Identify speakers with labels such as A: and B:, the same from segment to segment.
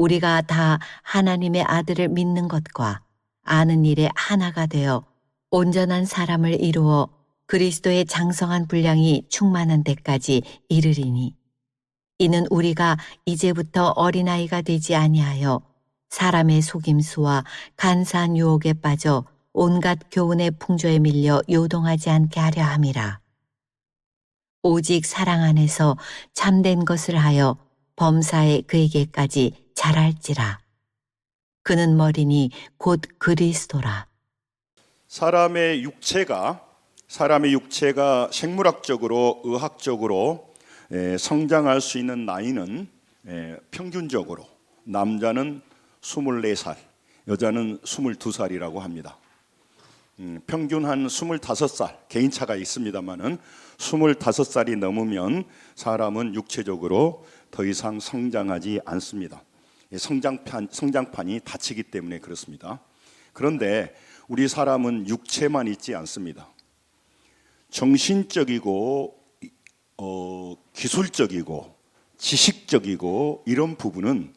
A: 우리가 다 하나님의 아들을 믿는 것과 아는 일에 하나가 되어 온전한 사람을 이루어 그리스도의 장성한 분량이 충만한 데까지 이르리니, 이는 우리가 이제부터 어린아이가 되지 아니하여 사람의 속임수와 간사한 유혹에 빠져 온갖 교훈의 풍조에 밀려 요동하지 않게 하려 함이라. 오직 사랑 안에서 참된 것을 하여 범사에 그에게까지 자랄지라. 그는 머리니 곧 그리스도라.
B: 사람의 육체가 생물학적으로 의학적으로 성장할 수 있는 나이는 평균적으로 남자는 24살, 여자는 22살이라고 합니다. 평균 한 25살, 개인차가 있습니다만은 25살이 넘으면 사람은 육체적으로 더 이상 성장하지 않습니다. 성장판이 닫히기 때문에 그렇습니다. 그런데 우리 사람은 육체만 있지 않습니다. 정신적이고 기술적이고 지식적이고 이런 부분은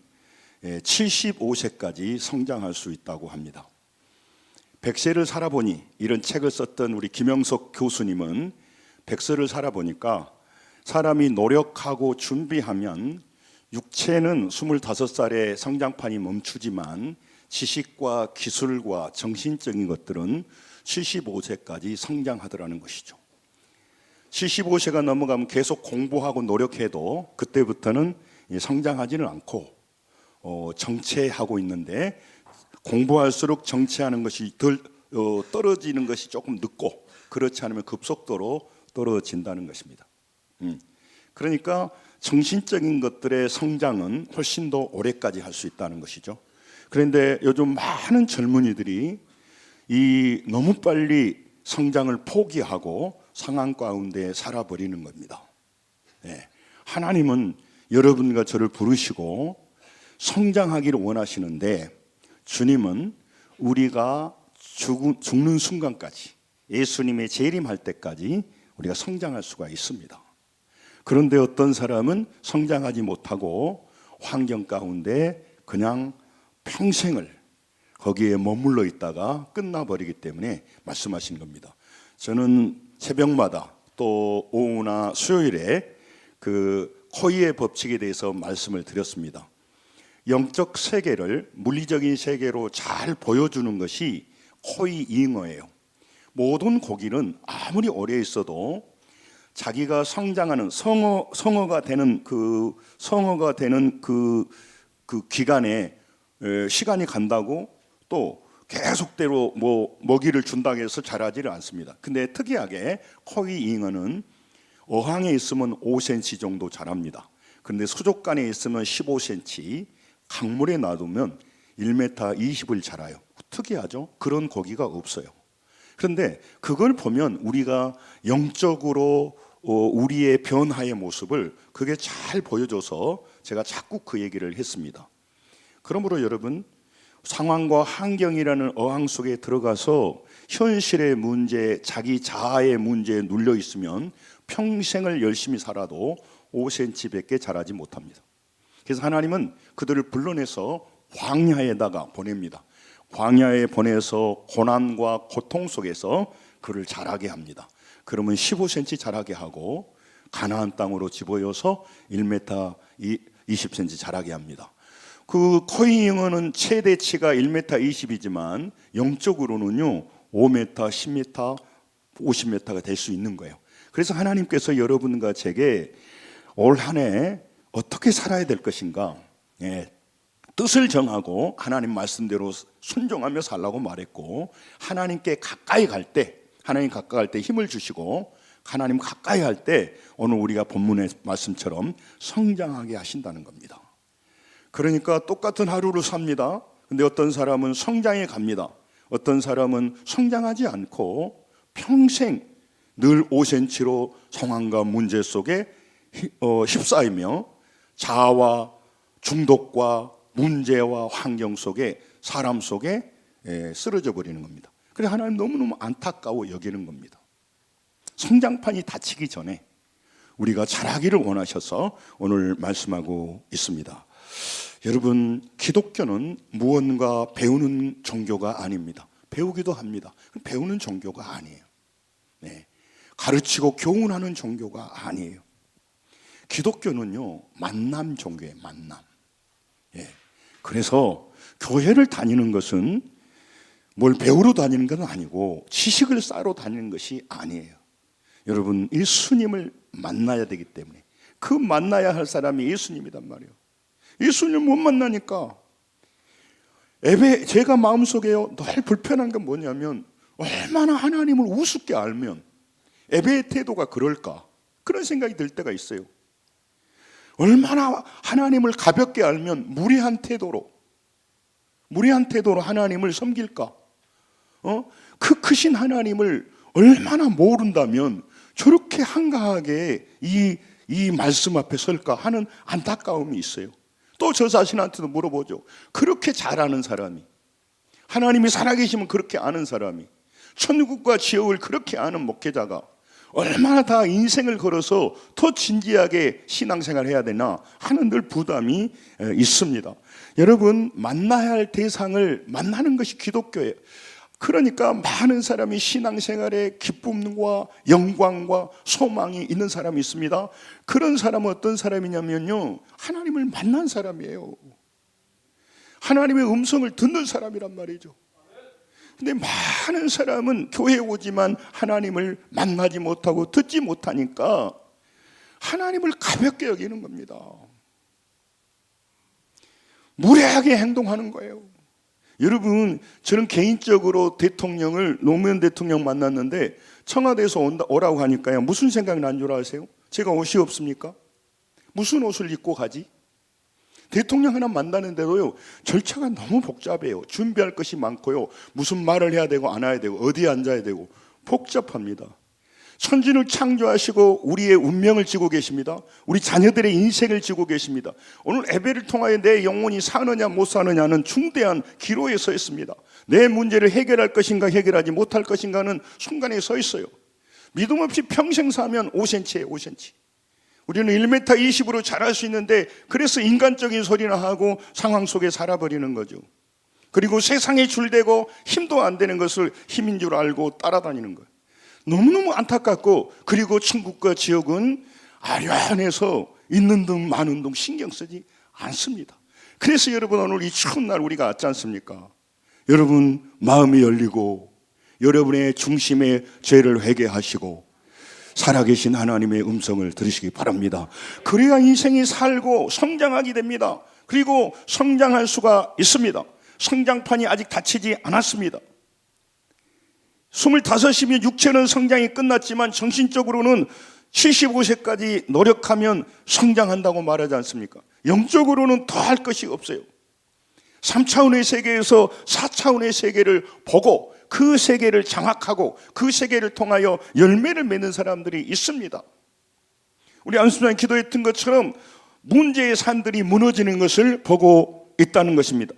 B: 75세까지 성장할 수 있다고 합니다. 100세를 살아보니, 이런 책을 썼던 우리 김영석 교수님은 100세를 살아보니까 사람이 노력하고 준비하면 육체는 25살에 성장판이 멈추지만 지식과 기술과 정신적인 것들은 75세까지 성장하더라는 것이죠. 75세가 넘어가면 계속 공부하고 노력해도 그때부터는 성장하지는 않고 정체하고 있는데, 공부할수록 정체하는 것이 떨어지는 것이 조금 늦고, 그렇지 않으면 급속도로 떨어진다는 것입니다. 그러니까 정신적인 것들의 성장은 훨씬 더 오래까지 할 수 있다는 것이죠. 그런데 요즘 많은 젊은이들이 너무 빨리 성장을 포기하고 상황 가운데 살아버리는 겁니다. 하나님은 여러분과 저를 부르시고 성장하기를 원하시는데, 주님은 우리가 죽는 순간까지, 예수님의 재림할 때까지 우리가 성장할 수가 있습니다. 그런데 어떤 사람은 성장하지 못하고 환경 가운데 그냥 평생을 거기에 머물러 있다가 끝나버리기 때문에 말씀하신 겁니다. 저는 새벽마다 또 오후나 수요일에 그 코이의 법칙에 대해서 말씀을 드렸습니다. 영적 세계를 물리적인 세계로 잘 보여주는 것이 코이 잉어예요. 모든 고기는 아무리 오래 있어도 자기가 성장하는 성어가 되는 그 기간에 시간이 간다고 또 계속대로 먹이를 준다고 해서 자라지를 않습니다. 근데 특이하게 코이 잉어는 어항에 있으면 5cm 정도 자랍니다. 그런데 수족관에 있으면 15cm, 강물에 놔두면 1m 20을 자라요. 특이하죠? 그런 고기가 없어요. 그런데 그걸 보면 우리가 영적으로 우리의 변화의 모습을 그게 잘 보여줘서 제가 자꾸 그 얘기를 했습니다. 그러므로 여러분, 상황과 환경이라는 어항 속에 들어가서 현실의 문제, 자기 자아의 문제에 눌려 있으면 평생을 열심히 살아도 5cm밖에 자라지 못합니다. 그래서 하나님은 그들을 불러내서 광야에다가 보냅니다. 광야에 보내서 고난과 고통 속에서 그를 자라게 합니다. 그러면 15cm 자라게 하고 가나안 땅으로 집어여서 1m 20cm 자라게 합니다. 그 코이잉어는 최대치가 1m 20이지만 영적으로는요 5m, 10m, 50m가 될 수 있는 거예요. 그래서 하나님께서 여러분과 제게 올 한 해 어떻게 살아야 될 것인가, 뜻을 정하고 하나님 말씀대로 순종하며 살라고 말했고, 하나님께 가까이 갈 때, 하나님 가까이 할 때 힘을 주시고, 하나님 가까이 할 때 오늘 우리가 본문의 말씀처럼 성장하게 하신다는 겁니다. 그러니까 똑같은 하루를 삽니다. 근데 어떤 사람은 성장해 갑니다. 어떤 사람은 성장하지 않고 평생 늘 5cm로 상황과 문제 속에 휩싸이며 자아와 중독과 문제와 환경 속에, 사람 속에 쓰러져 버리는 겁니다. 그래서 하나님 너무너무 안타까워 여기는 겁니다. 성장판이 닫히기 전에 우리가 자라기를 원하셔서 오늘 말씀하고 있습니다. 여러분, 기독교는 무언가 배우는 종교가 아닙니다. 배우기도 합니다. 배우는 종교가 아니에요. 네. 가르치고 교훈하는 종교가 아니에요. 기독교는요, 만남 종교예요. 만남. 예. 그래서 교회를 다니는 것은 뭘 배우러 다니는 건 아니고 지식을 쌓으러 다니는 것이 아니에요. 여러분, 예수님을 만나야 되기 때문에 그 만나야 할 사람이 예수님이란 말이에요. 예수님을 못 만나니까 제가 마음속에요 늘 불편한 건 뭐냐면, 얼마나 하나님을 우습게 알면 예배의 태도가 그럴까, 그런 생각이 들 때가 있어요. 얼마나 하나님을 가볍게 알면 무례한 태도로 하나님을 섬길까. 그 크신 하나님을 얼마나 모른다면 저렇게 한가하게 이 말씀 앞에 설까 하는 안타까움이 있어요. 또 저 자신한테도 물어보죠. 그렇게 잘 아는 사람이, 하나님이 살아계시면 그렇게 아는 사람이, 천국과 지옥을 그렇게 아는 목회자가 얼마나 다 인생을 걸어서 더 진지하게 신앙생활을 해야 되나 하는 늘 부담이 있습니다. 여러분, 만나야 할 대상을 만나는 것이 기독교예요. 그러니까 많은 사람이 신앙생활에 기쁨과 영광과 소망이 있는 사람이 있습니다. 그런 사람은 어떤 사람이냐면요, 하나님을 만난 사람이에요. 하나님의 음성을 듣는 사람이란 말이죠. 근데 많은 사람은 교회에 오지만 하나님을 만나지 못하고 듣지 못하니까 하나님을 가볍게 여기는 겁니다. 무례하게 행동하는 거예요. 여러분, 저는 개인적으로 노무현 대통령 만났는데 청와대에서 오라고 하니까요, 무슨 생각이 난 줄 아세요? 제가 옷이 없습니까? 무슨 옷을 입고 가지? 대통령 하나 만나는데도요, 절차가 너무 복잡해요. 준비할 것이 많고요, 무슨 말을 해야 되고 안 해야 되고 어디에 앉아야 되고 복잡합니다. 천지를 창조하시고 우리의 운명을 지고 계십니다. 우리 자녀들의 인생을 지고 계십니다. 오늘 예배를 통하여 내 영혼이 사느냐 못 사느냐는 중대한 기로에 서 있습니다. 내 문제를 해결할 것인가 해결하지 못할 것인가는 순간에 서 있어요. 믿음 없이 평생 사면 5cm예요. 5cm. 우리는 1m 20으로 자랄 수 있는데, 그래서 인간적인 소리나 하고 상황 속에 살아버리는 거죠. 그리고 세상에 줄대고 힘도 안 되는 것을 힘인 줄 알고 따라다니는 거예요. 너무너무 안타깝고, 그리고 천국과 지옥은 아련해서 있는 둥 마는 둥 신경 쓰지 않습니다. 그래서 여러분, 오늘 이 추운 날 우리가 왔지 않습니까? 여러분, 마음이 열리고 여러분의 중심의 죄를 회개하시고 살아계신 하나님의 음성을 들으시기 바랍니다. 그래야 인생이 살고 성장하게 됩니다. 그리고 성장할 수가 있습니다. 성장판이 아직 닫히지 않았습니다. 25이면 육체는 성장이 끝났지만 정신적으로는 75세까지 노력하면 성장한다고 말하지 않습니까? 영적으로는 더 할 것이 없어요. 3차원의 세계에서 4차원의 세계를 보고 그 세계를 장악하고 그 세계를 통하여 열매를 맺는 사람들이 있습니다. 우리 안수장 기도했던 것처럼 문제의 산들이 무너지는 것을 보고 있다는 것입니다.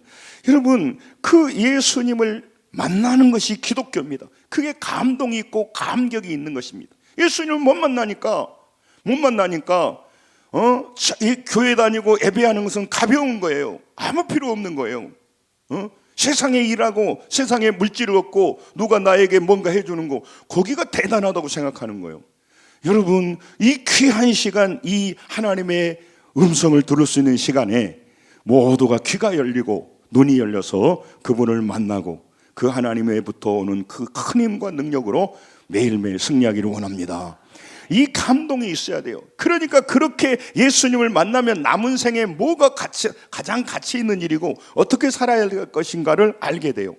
B: 여러분, 그 예수님을 만나는 것이 기독교입니다. 그게 감동이 있고 감격이 있는 것입니다. 예수님을 못 만나니까 교회 다니고 예배하는 것은 가벼운 거예요. 아무 필요 없는 거예요. 세상에 일하고 세상에 물질을 얻고 누가 나에게 뭔가 해주는 거, 거기가 대단하다고 생각하는 거예요. 여러분, 이 귀한 시간, 이 하나님의 음성을 들을 수 있는 시간에 모두가 귀가 열리고 눈이 열려서 그분을 만나고 그 하나님의부터 오는 그 큰 힘과 능력으로 매일매일 승리하기를 원합니다. 이 감동이 있어야 돼요. 그러니까 그렇게 예수님을 만나면 남은 생에 뭐가 가장 가치 있는 일이고 어떻게 살아야 할 것인가를 알게 돼요.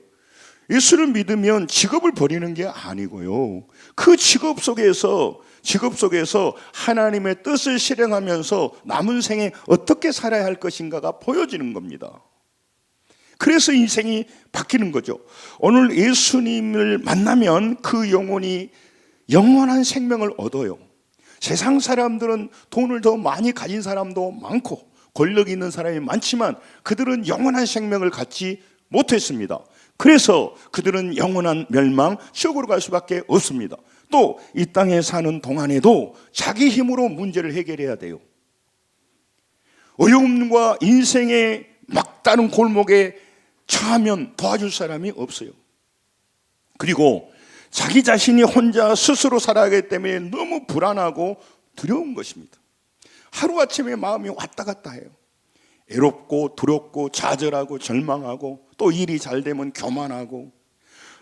B: 예수를 믿으면 직업을 버리는 게 아니고요, 그 직업 속에서 하나님의 뜻을 실행하면서 남은 생에 어떻게 살아야 할 것인가가 보여지는 겁니다. 그래서 인생이 바뀌는 거죠. 오늘 예수님을 만나면 그 영혼이 영원한 생명을 얻어요. 세상 사람들은 돈을 더 많이 가진 사람도 많고 권력이 있는 사람이 많지만 그들은 영원한 생명을 갖지 못했습니다. 그래서 그들은 영원한 멸망, 지옥으로 갈 수밖에 없습니다. 또 이 땅에 사는 동안에도 자기 힘으로 문제를 해결해야 돼요. 어려움과 인생의 막다른 골목에 처하면 도와줄 사람이 없어요. 그리고 자기 자신이 혼자 스스로 살아가기 때문에 너무 불안하고 두려운 것입니다. 하루아침에 마음이 왔다 갔다 해요. 애롭고 두렵고 좌절하고 절망하고 또 일이 잘 되면 교만하고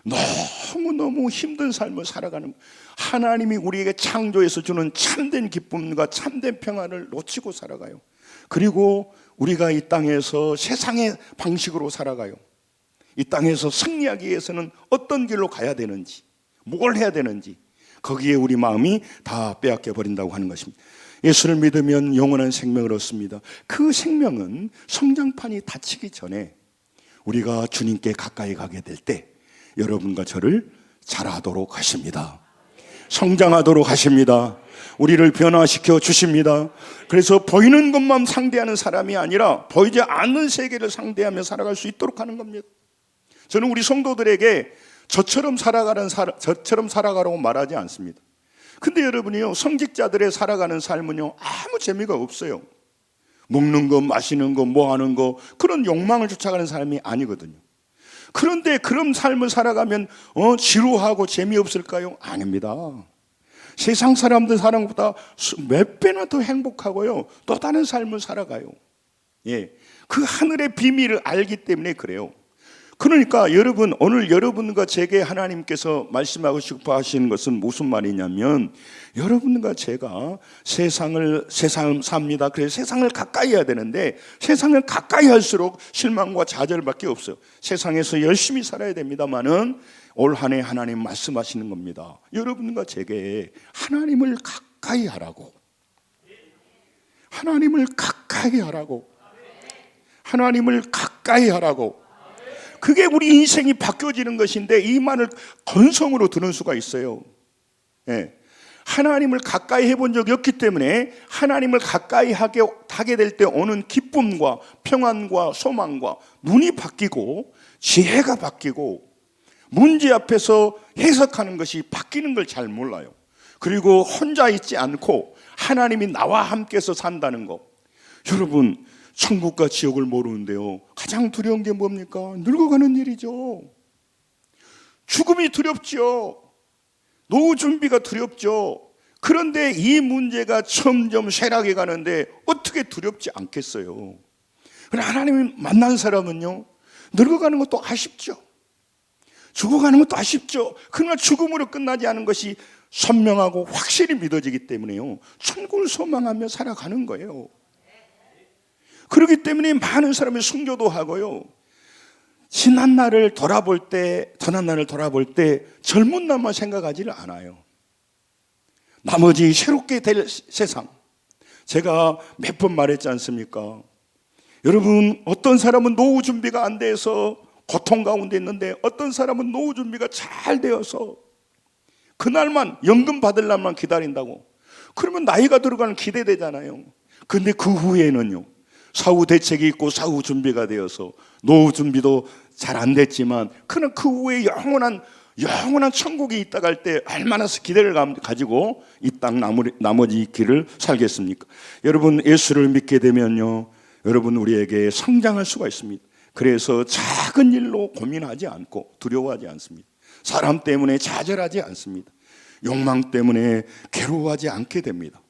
B: 너무너무 힘든 삶을 살아가는, 하나님이 우리에게 창조해서 주는 참된 기쁨과 참된 평안을 놓치고 살아가요. 그리고 우리가 이 땅에서 세상의 방식으로 살아가요. 이 땅에서 승리하기 위해서는 어떤 길로 가야 되는지, 뭘 해야 되는지, 거기에 우리 마음이 다 빼앗겨 버린다고 하는 것입니다. 예수를 믿으면 영원한 생명을 얻습니다. 그 생명은 성장판이 닫히기 전에 우리가 주님께 가까이 가게 될 때 여러분과 저를 자라도록 하십니다. 성장하도록 하십니다. 우리를 변화시켜 주십니다. 그래서 보이는 것만 상대하는 사람이 아니라 보이지 않는 세계를 상대하며 살아갈 수 있도록 하는 겁니다. 저는 우리 성도들에게 저처럼 살아가라고 말하지 않습니다. 근데 여러분이요, 성직자들의 살아가는 삶은요 아무 재미가 없어요. 먹는 거, 마시는 거, 뭐 하는 거, 그런 욕망을 쫓아가는 사람이 아니거든요. 그런데 그런 삶을 살아가면 지루하고 재미없을까요? 아닙니다. 세상 사람들 사는 것보다 몇 배나 더 행복하고요, 또 다른 삶을 살아가요. 예, 그 하늘의 비밀을 알기 때문에 그래요. 그러니까 여러분, 오늘 여러분과 제게 하나님께서 말씀하고 싶어 하시는 것은 무슨 말이냐면, 여러분과 제가 세상을 삽니다. 그래서 세상을 가까이 해야 되는데 세상을 가까이 할수록 실망과 좌절밖에 없어요. 세상에서 열심히 살아야 됩니다만은 올 한 해 하나님 말씀하시는 겁니다. 여러분과 제게 하나님을 가까이 하라고, 하나님을 가까이 하라고, 하나님을 가까이 하라고. 그게 우리 인생이 바뀌어지는 것인데 이 말을 건성으로 들을 수가 있어요. 예. 하나님을 가까이 해본 적이 없기 때문에 하나님을 가까이 하게 될 때 오는 기쁨과 평안과 소망과 눈이 바뀌고 지혜가 바뀌고 문제 앞에서 해석하는 것이 바뀌는 걸 잘 몰라요. 그리고 혼자 있지 않고 하나님이 나와 함께서 산다는 것. 여러분, 천국과 지옥을 모르는데요, 가장 두려운 게 뭡니까? 늙어가는 일이죠. 죽음이 두렵죠. 노후 준비가 두렵죠. 그런데 이 문제가 점점 쇠락해 가는데 어떻게 두렵지 않겠어요? 그러나 하나님이 만난 사람은요, 늙어가는 것도 아쉽죠. 죽어가는 것도 아쉽죠. 그러나 죽음으로 끝나지 않은 것이 선명하고 확실히 믿어지기 때문에요, 천국을 소망하며 살아가는 거예요. 그렇기 때문에 많은 사람이 순교도 하고요, 지난 날을 돌아볼 때 젊은 날만 생각하지를 않아요. 나머지 새롭게 될 세상. 제가 몇 번 말했지 않습니까? 여러분, 어떤 사람은 노후 준비가 안 돼서 고통 가운데 있는데 어떤 사람은 노후 준비가 잘 되어서 그날만, 연금 받을 날만 기다린다고. 그러면 나이가 들어가는 기대되잖아요. 근데 그 후에는요, 사후 대책이 있고 사후 준비가 되어서 노후 준비도 잘 안 됐지만 그는 그 후에 영원한 천국이 있다 갈 때 얼마나 기대를 가지고 이 땅 나머지 길을 살겠습니까? 여러분, 예수를 믿게 되면요, 여러분, 우리에게 성장할 수가 있습니다. 그래서 작은 일로 고민하지 않고 두려워하지 않습니다. 사람 때문에 좌절하지 않습니다. 욕망 때문에 괴로워하지 않게 됩니다.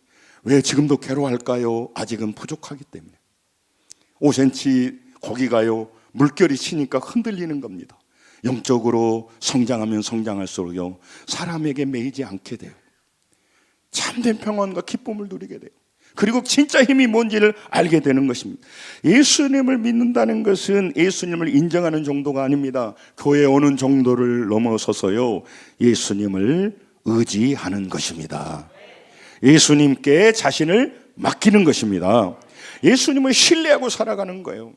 B: 왜 지금도 괴로워할까요? 아직은 부족하기 때문에. 5cm 고기가요, 물결이 치니까 흔들리는 겁니다. 영적으로 성장하면 성장할수록요, 사람에게 매이지 않게 돼요. 참된 평안과 기쁨을 누리게 돼요. 그리고 진짜 힘이 뭔지를 알게 되는 것입니다. 예수님을 믿는다는 것은 예수님을 인정하는 정도가 아닙니다. 교회에 오는 정도를 넘어서서요, 예수님을 의지하는 것입니다. 예수님께 자신을 맡기는 것입니다. 예수님을 신뢰하고 살아가는 거예요.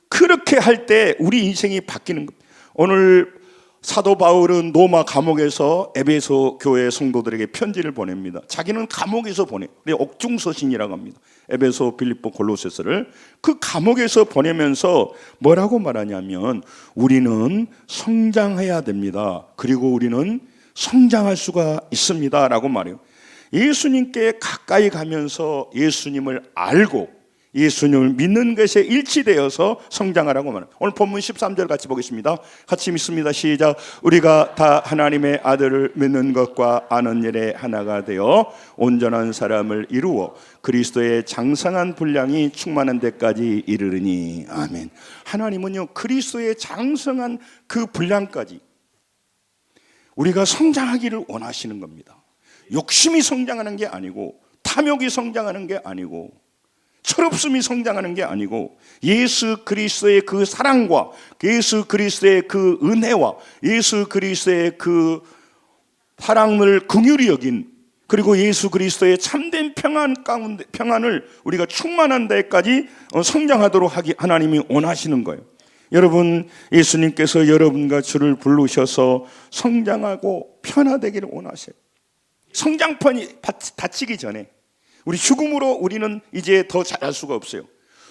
B: 그렇게 할 때 우리 인생이 바뀌는 겁니다. 오늘 사도 바울은 로마 감옥에서 에베소 교회 성도들에게 편지를 보냅니다. 자기는 감옥에서 옥중서신이라고 합니다. 에베소, 빌립보, 골로새서를 그 감옥에서 보내면서 뭐라고 말하냐면, 우리는 성장해야 됩니다. 그리고 우리는 성장할 수가 있습니다 라고 말해요. 예수님께 가까이 가면서 예수님을 알고 예수님을 믿는 것에 일치되어서 성장하라고 말합니다. 오늘 본문 13절 같이 보겠습니다. 같이 믿습니다. 시작. 우리가 다 하나님의 아들을 믿는 것과 아는 일에 하나가 되어 온전한 사람을 이루어 그리스도의 장성한 분량이 충만한 데까지 이르르니. 아멘. 하나님은요, 그리스도의 장성한 그 분량까지 우리가 성장하기를 원하시는 겁니다. 욕심이 성장하는 게 아니고, 탐욕이 성장하는 게 아니고, 철없음이 성장하는 게 아니고, 예수 그리스도의 그 사랑과 예수 그리스도의 그 은혜와 예수 그리스도의 그 사랑을 긍휼히 여긴, 그리고 예수 그리스도의 참된 평안 가운데, 평안을 우리가 충만한 데까지 성장하도록 하기 하나님이 원하시는 거예요. 여러분, 예수님께서 여러분과 저를 부르셔서 성장하고 변화되기를 원하셔요. 성장판이 닫히기 전에, 우리 죽음으로 우리는 이제 더 잘할 수가 없어요.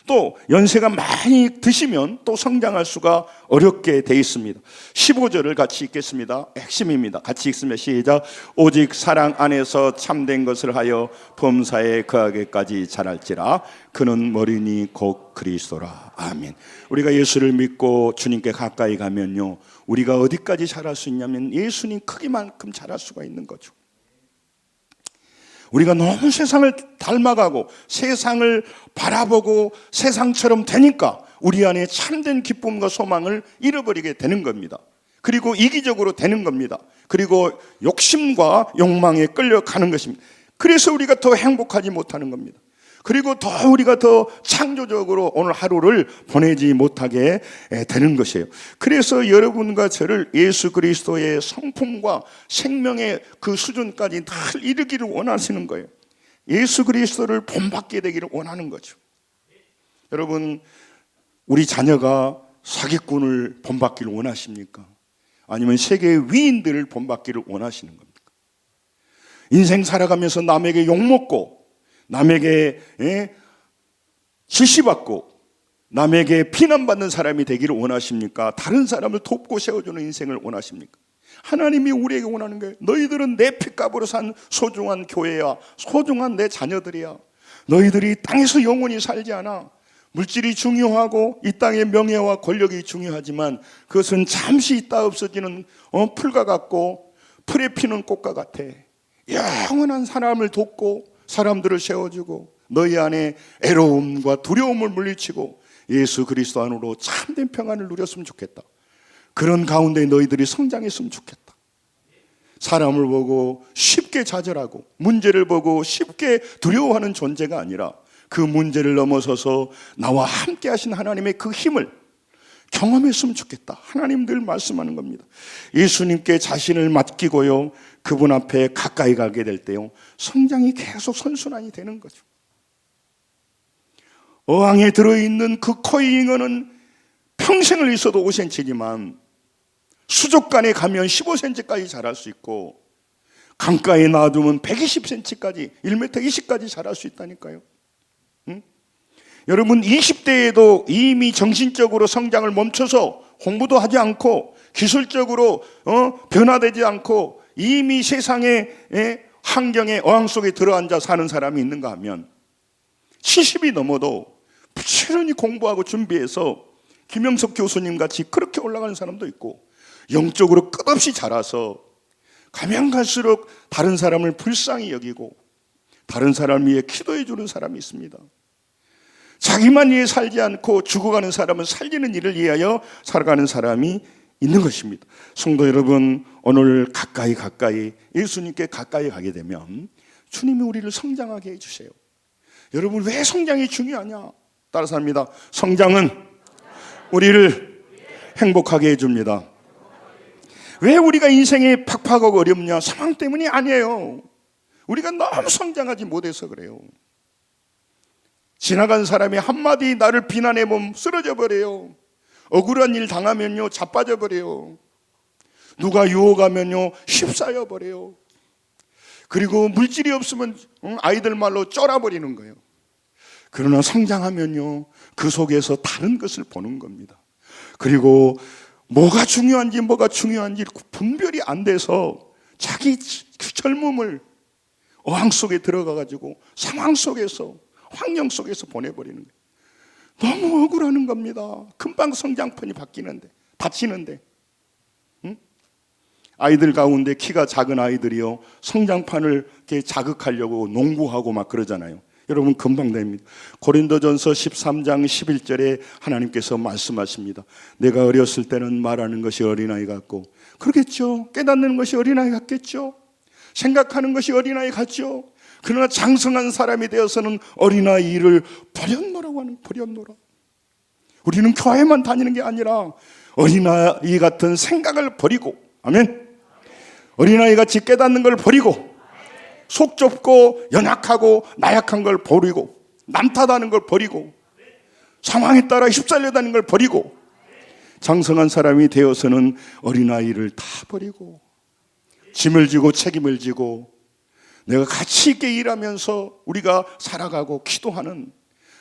B: 또 연세가 많이 드시면 또 성장할 수가 어렵게 돼 있습니다. 15절을 같이 읽겠습니다. 핵심입니다. 같이 읽습니다. 시작. 오직 사랑 안에서 참된 것을 하여 범사에 거하게까지 자랄지라. 그는 머리니 곧 그리스도라. 아멘. 우리가 예수를 믿고 주님께 가까이 가면요, 우리가 어디까지 자랄 수 있냐면 예수님 크기만큼 자랄 수가 있는 거죠. 우리가 너무 세상을 닮아가고 세상을 바라보고 세상처럼 되니까 우리 안에 참된 기쁨과 소망을 잃어버리게 되는 겁니다. 그리고 이기적으로 되는 겁니다. 그리고 욕심과 욕망에 끌려가는 것입니다. 그래서 우리가 더 행복하지 못하는 겁니다. 그리고 더 우리가 더 창조적으로 오늘 하루를 보내지 못하게 되는 것이에요. 그래서 여러분과 저를 예수 그리스도의 성품과 생명의 그 수준까지 다 이르기를 원하시는 거예요. 예수 그리스도를 본받게 되기를 원하는 거죠. 여러분, 우리 자녀가 사기꾼을 본받기를 원하십니까? 아니면 세계의 위인들을 본받기를 원하시는 겁니까? 인생 살아가면서 남에게 욕먹고, 남에게 질시받고, 남에게 비난받는 사람이 되기를 원하십니까? 다른 사람을 돕고 세워주는 인생을 원하십니까? 하나님이 우리에게 원하는 거예요. 너희들은 내 핏값으로 산 소중한 교회야, 소중한 내 자녀들이야. 너희들이 땅에서 영원히 살지 않아. 물질이 중요하고 이 땅의 명예와 권력이 중요하지만 그것은 잠시 있다 없어지는 풀과 같고 풀에 피는 꽃과 같아. 영원한 사람을 돕고 사람들을 세워주고 너희 안에 애로움과 두려움을 물리치고 예수 그리스도 안으로 참된 평안을 누렸으면 좋겠다. 그런 가운데 너희들이 성장했으면 좋겠다. 사람을 보고 쉽게 좌절하고 문제를 보고 쉽게 두려워하는 존재가 아니라 그 문제를 넘어서서 나와 함께 하신 하나님의 그 힘을 경험했으면 좋겠다. 하나님 늘 말씀하는 겁니다. 예수님께 자신을 맡기고요, 그분 앞에 가까이 가게 될 때요, 성장이 계속 선순환이 되는 거죠. 어항에 들어있는 그 코이 잉어는 평생을 있어도 5cm지만 수족관에 가면 15cm까지 자랄 수 있고 강가에 놔두면 120cm까지 1m 20까지 자랄 수 있다니까요. 여러분, 20대에도 이미 정신적으로 성장을 멈춰서 공부도 하지 않고 기술적으로 변화되지 않고 이미 세상의 환경의 어항 속에 들어앉아 사는 사람이 있는가 하면 70이 넘어도 부지런히 공부하고 준비해서 김영석 교수님 같이 그렇게 올라가는 사람도 있고, 영적으로 끝없이 자라서 가면 갈수록 다른 사람을 불쌍히 여기고 다른 사람을 위해 기도해 주는 사람이 있습니다. 자기만 위해 살지 않고 죽어가는 사람은 살리는 일을 위하여 살아가는 사람이 있는 것입니다. 성도 여러분, 오늘 가까이 예수님께 가까이 가게 되면 주님이 우리를 성장하게 해주세요. 여러분, 왜 성장이 중요하냐? 따라서 합니다. 성장은 우리를 행복하게 해줍니다. 왜 우리가 인생이 팍팍하고 어렵냐? 상황 때문이 아니에요. 우리가 너무 성장하지 못해서 그래요. 지나간 사람이 한마디 나를 비난해보면 쓰러져 버려요. 억울한 일 당하면요 자빠져 버려요. 누가 유혹하면요 휩싸여 버려요. 그리고 물질이 없으면 아이들 말로 쫄아버리는 거예요. 그러나 성장하면요 그 속에서 다른 것을 보는 겁니다. 그리고 뭐가 중요한지 분별이 안 돼서 자기 젊음을 어항 속에 들어가 가지고 상황 속에서 환경 속에서 보내버리는 거예요. 너무 억울하는 겁니다. 금방 성장판이 바뀌는데, 다치는데. 응? 아이들 가운데 키가 작은 아이들이요, 성장판을 이렇게 자극하려고 농구하고 막 그러잖아요. 여러분, 금방 됩니다. 고린도전서 13장 11절에 하나님께서 말씀하십니다. 내가 어렸을 때는 말하는 것이 어린아이 같고, 그러겠죠. 깨닫는 것이 어린아이 같겠죠. 생각하는 것이 어린아이 같죠. 그러나 장성한 사람이 되어서는 어린아이를 버렸노라고 하는, 버렸노라. 우리는 교회만 다니는 게 아니라 어린아이 같은 생각을 버리고, 아멘. 어린아이 같이 깨닫는 걸 버리고, 속 좁고 연약하고 나약한 걸 버리고, 남 탓하는 걸 버리고, 상황에 따라 휩쓸려다니는 걸 버리고, 장성한 사람이 되어서는 어린아이를 다 버리고 짐을 지고 책임을 지고 내가 가치 있게 일하면서 우리가 살아가고 기도하는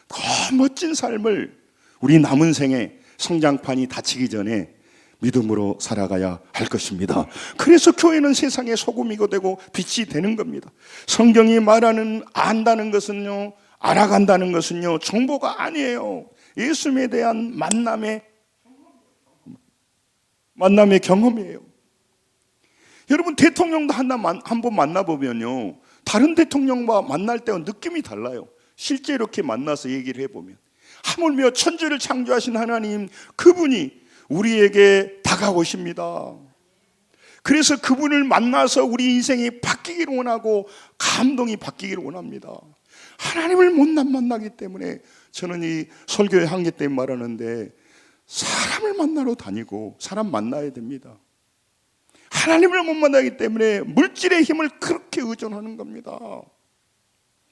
B: 그 멋진 삶을 우리 남은 생에 성장판이 닫히기 전에 믿음으로 살아가야 할 것입니다. 그래서 교회는 세상의 소금이고 되고 빛이 되는 겁니다. 성경이 말하는 안다는 것은요, 알아간다는 것은요, 정보가 아니에요. 예수님에 대한 만남의 경험이에요. 여러분, 대통령도 한번 만나보면요, 다른 대통령과 만날 때와 느낌이 달라요. 실제 이렇게 만나서 얘기를 해보면, 하물며 천지를 창조하신 하나님, 그분이 우리에게 다가오십니다. 그래서 그분을 만나서 우리 인생이 바뀌기를 원하고 감동이 바뀌기를 원합니다. 하나님을 못 만나기 때문에 저는 이 설교의 한계 때문에 말하는데, 사람을 만나러 다니고 사람 만나야 됩니다. 하나님을 못 만나기 때문에 물질의 힘을 그렇게 의존하는 겁니다.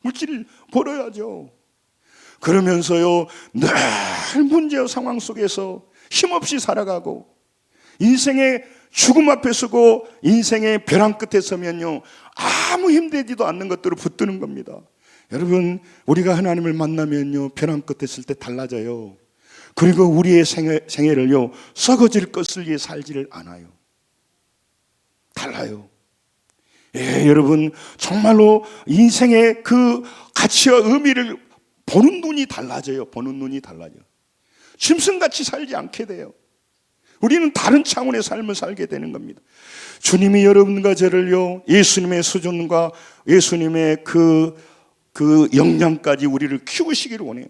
B: 물질을 벌어야죠. 그러면서요, 늘 문제와 상황 속에서 힘없이 살아가고, 인생의 죽음 앞에 서고 인생의 벼랑 끝에 서면요, 아무 힘되지도 않는 것들을 붙드는 겁니다. 여러분, 우리가 하나님을 만나면요, 벼랑 끝에 있을 때 달라져요. 그리고 우리의 생애를요, 썩어질 것을 위해 살지를 않아요. 달라요. 예, 여러분, 정말로 인생의 그 가치와 의미를 보는 눈이 달라져요. 보는 눈이 달라져요. 짐승같이 살지 않게 돼요. 우리는 다른 차원의 삶을 살게 되는 겁니다. 주님이 여러분과 저를요, 예수님의 수준과 예수님의 그 역량까지 우리를 키우시기를 원해요.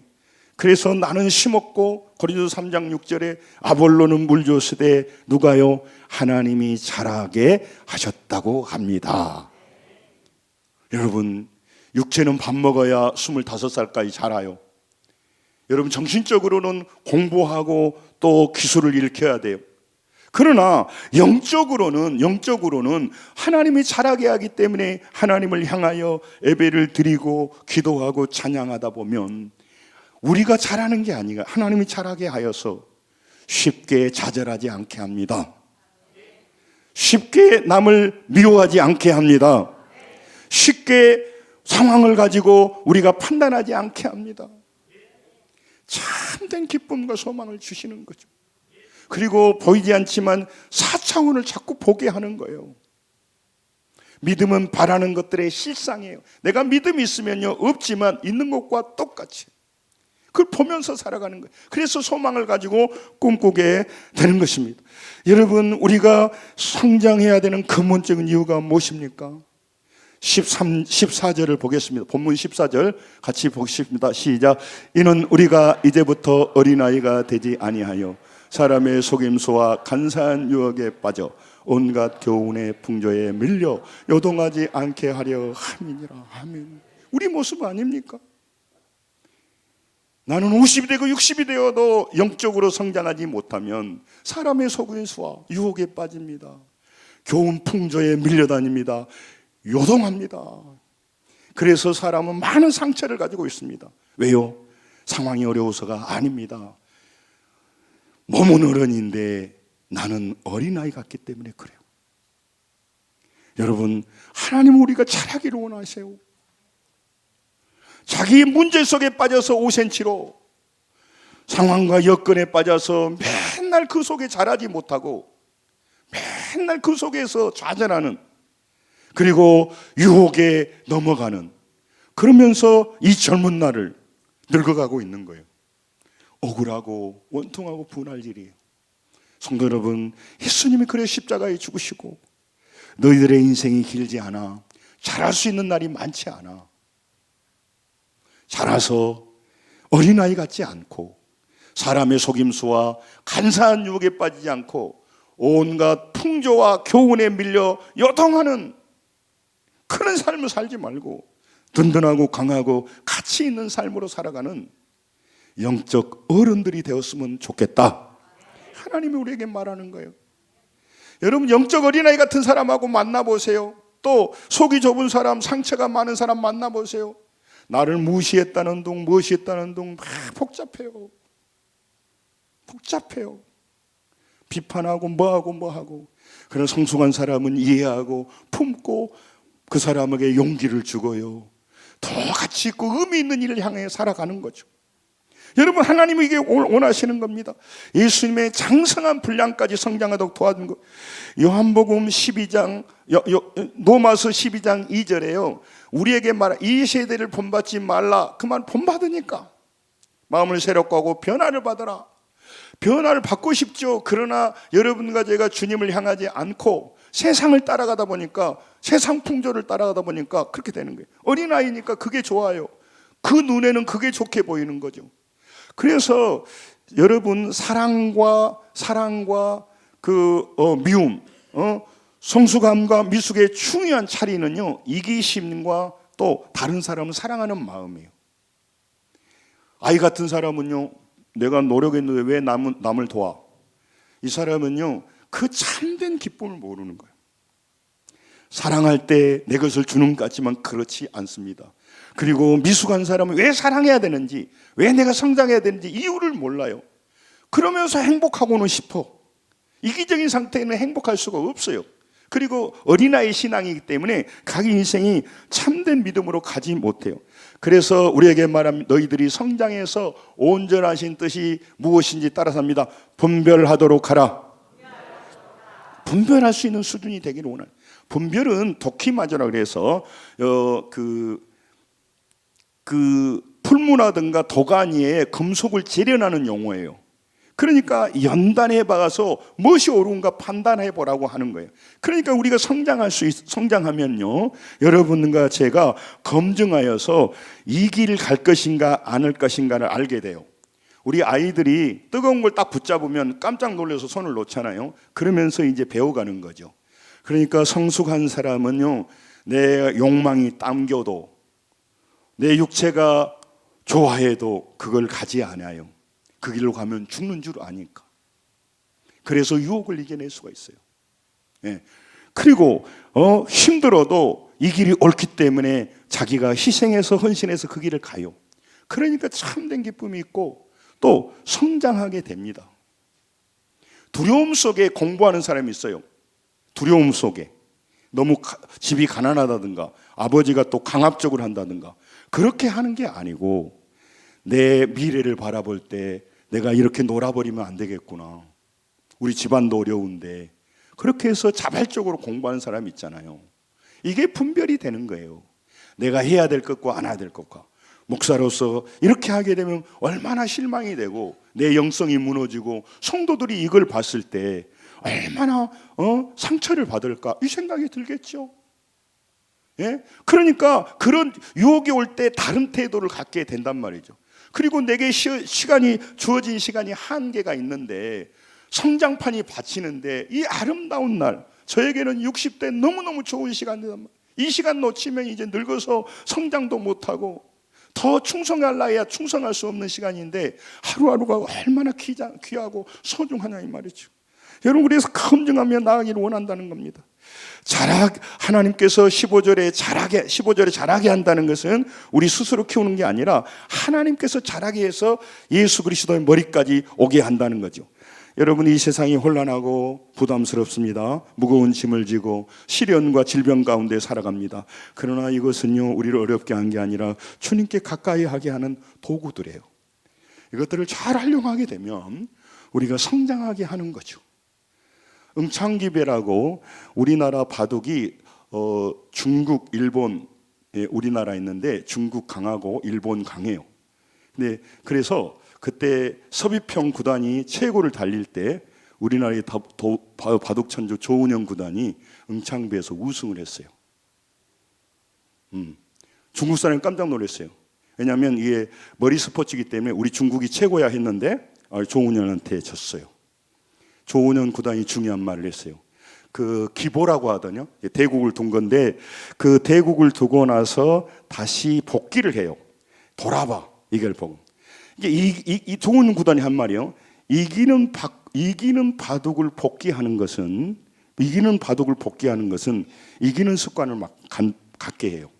B: 그래서 나는 심었고, 고린도서 3장 6절에 아볼로는 물 줬으되 누가요? 하나님이 자라게 하셨다고 합니다. 여러분, 육체는 밥 먹어야 25살까지 자라요. 여러분, 정신적으로는 공부하고 또 기술을 일으켜야 돼요. 그러나 영적으로는 하나님이 자라게 하기 때문에 하나님을 향하여 예배를 드리고 기도하고 찬양하다 보면 우리가 자라는 게 아니라 하나님이 자라게 하여서 쉽게 좌절하지 않게 합니다. 쉽게 남을 미워하지 않게 합니다. 쉽게 상황을 가지고 우리가 판단하지 않게 합니다. 참된 기쁨과 소망을 주시는 거죠. 그리고 보이지 않지만 4차원을 자꾸 보게 하는 거예요. 믿음은 바라는 것들의 실상이에요. 내가 믿음이 있으면요, 없지만 있는 것과 똑같이 그걸 보면서 살아가는 거예요. 그래서 소망을 가지고 꿈꾸게 되는 것입니다. 여러분, 우리가 성장해야 되는 근본적인 이유가 무엇입니까? 14절을 보겠습니다. 본문 14절 같이 보겠습니다. 시작. 이는 우리가 이제부터 어린아이가 되지 아니하여 사람의 속임수와 간사한 유혹에 빠져 온갖 교훈의 풍조에 밀려 요동하지 않게 하려 함이니라. 아멘. 우리 모습 아닙니까? 나는 50이 되고 60이 되어도 영적으로 성장하지 못하면 사람의 속임수와 유혹에 빠집니다. 교훈 풍조에 밀려다닙니다. 요동합니다. 그래서 사람은 많은 상처를 가지고 있습니다. 왜요? 상황이 어려워서가 아닙니다. 몸은 어른인데 나는 어린아이 같기 때문에 그래요. 여러분, 하나님은 우리가 자라기를 원하세요. 자기 문제 속에 빠져서 5cm로 상황과 여건에 빠져서 맨날 그 속에 자라지 못하고 맨날 그 속에서 좌절하는, 그리고 유혹에 넘어가는, 그러면서 이 젊은 날을 늙어가고 있는 거예요. 억울하고 원통하고 분할 일이에요. 성도 여러분, 예수님이 그래 십자가에 죽으시고 너희들의 인생이 길지 않아. 자랄 수 있는 날이 많지 않아. 자라서 어린아이 같지 않고 사람의 속임수와 간사한 유혹에 빠지지 않고 온갖 풍조와 교훈에 밀려 여동하는 그런 삶을 살지 말고 든든하고 강하고 가치 있는 삶으로 살아가는 영적 어른들이 되었으면 좋겠다. 하나님이 우리에게 말하는 거예요. 여러분, 영적 어린아이 같은 사람하고 만나보세요. 또 속이 좁은 사람, 상처가 많은 사람 만나보세요. 나를 무시했다는 둥, 무시했다는 둥 막 복잡해요. 복잡해요. 비판하고 뭐하고. 그런 성숙한 사람은 이해하고 품고 그 사람에게 용기를 주고요. 더 가치 있고 의미 있는 일을 향해 살아가는 거죠. 여러분, 하나님이 이게 원하시는 겁니다. 예수님의 장성한 분량까지 성장하도록 도와준 것. 요한복음 12장, 로마서 12장 2절에요. 우리에게 말하 이 세대를 본받지 말라. 그만 본받으니까 마음을 새롭게 하고 변화를 받아라. 변화를 받고 싶죠. 그러나 여러분과 제가 주님을 향하지 않고 세상을 따라가다 보니까, 세상 풍조를 따라가다 보니까 그렇게 되는 거예요. 어린아이니까 그게 좋아요. 그 눈에는 그게 좋게 보이는 거죠. 그래서 여러분, 사랑과 미움, 성숙함과 미숙의 중요한 차이는요, 이기심과 또 다른 사람을 사랑하는 마음이에요. 아이 같은 사람은요, 내가 노력했는데 왜 남을 도와? 이 사람은요, 그 참된 기쁨을 모르는 거예요. 사랑할 때 내 것을 주는 것 같지만 그렇지 않습니다. 그리고 미숙한 사람은 왜 사랑해야 되는지, 왜 내가 성장해야 되는지 이유를 몰라요. 그러면서 행복하고는 싶어. 이기적인 상태에는 행복할 수가 없어요. 그리고 어린아이 신앙이기 때문에 자기 인생이 참된 믿음으로 가지 못해요. 그래서 우리에게 말합니다. 너희들이 성장해서 온전하신 뜻이 무엇인지 따라서 합니다. 분별하도록 하라. 분별할 수 있는 수준이 되기를 원해요. 분별은 도키마저라 그래서 풀무라든가 도가니에 금속을 재련하는 용어예요. 그러니까 연단해 봐서 무엇이 옳은가 판단해 보라고 하는 거예요. 그러니까 우리가 성장하면요, 여러분과 제가 검증하여서 이 길을 갈 것인가 않을 것인가를 알게 돼요. 우리 아이들이 뜨거운 걸 딱 붙잡으면 깜짝 놀라서 손을 놓잖아요. 그러면서 이제 배워가는 거죠. 그러니까 성숙한 사람은요, 내 욕망이 당겨도 내 육체가 좋아해도 그걸 가지 않아요. 그 길로 가면 죽는 줄 아니까. 그래서 유혹을 이겨낼 수가 있어요. 예. 그리고 힘들어도 이 길이 옳기 때문에 자기가 희생해서 헌신해서 그 길을 가요. 그러니까 참된 기쁨이 있고 또 성장하게 됩니다. 두려움 속에 공부하는 사람이 있어요. 두려움 속에 너무 집이 가난하다든가 아버지가 또 강압적으로 한다든가 그렇게 하는 게 아니고, 내 미래를 바라볼 때 내가 이렇게 놀아버리면 안 되겠구나, 우리 집안도 어려운데, 그렇게 해서 자발적으로 공부하는 사람이 있잖아요. 이게 분별이 되는 거예요. 내가 해야 될 것과 안 해야 될 것과. 목사로서 이렇게 하게 되면 얼마나 실망이 되고 내 영성이 무너지고 성도들이 이걸 봤을 때 얼마나 상처를 받을까, 이 생각이 들겠죠. 예? 그러니까 그런 유혹이 올 때 다른 태도를 갖게 된단 말이죠. 그리고 내게 주어진 시간이 한계가 있는데, 성장판이 받치는데 이 아름다운 날, 저에게는 60대 너무너무 좋은 시간이란 말이에요. 이 시간 놓치면 이제 늙어서 성장도 못하고 더 충성할 나이야 충성할 수 없는 시간인데, 하루하루가 얼마나 귀하고 소중하냐 이 말이죠. 여러분, 그래서 검증하며 나아가기를 원한다는 겁니다. 하나님께서 15절에 자라게 한다는 것은 우리 스스로 키우는 게 아니라 하나님께서 자라게 해서 예수 그리스도의 머리까지 오게 한다는 거죠. 여러분, 이 세상이 혼란하고 부담스럽습니다. 무거운 짐을 지고 시련과 질병 가운데 살아갑니다. 그러나 이것은요, 우리를 어렵게 한 게 아니라 주님께 가까이 하게 하는 도구들이에요. 이것들을 잘 활용하게 되면 우리가 성장하게 하는 거죠. 응창기배라고 우리나라 바둑이 중국, 일본, 우리나라 있는데 중국 강하고 일본 강해요. 네, 그래서 그때 서비평 구단이 최고를 달릴 때 우리나라의 바둑천주 조은영 구단이 응창비에서 우승을 했어요. 중국 사람이 깜짝 놀랐어요. 왜냐하면 이게 머리 스포츠이기 때문에 우리 중국이 최고야 했는데 조은영한테 졌어요. 조은영 구단이 중요한 말을 했어요. 그 기보라고 하더니요, 대국을 둔 건데 그 대국을 두고 나서 다시 복귀를 해요. 돌아봐, 이걸 보고. 이게 이 조은영 구단이 한 말이요. 이기는 바둑을 복귀하는 것은 이기는 습관을 막 갖게 해요.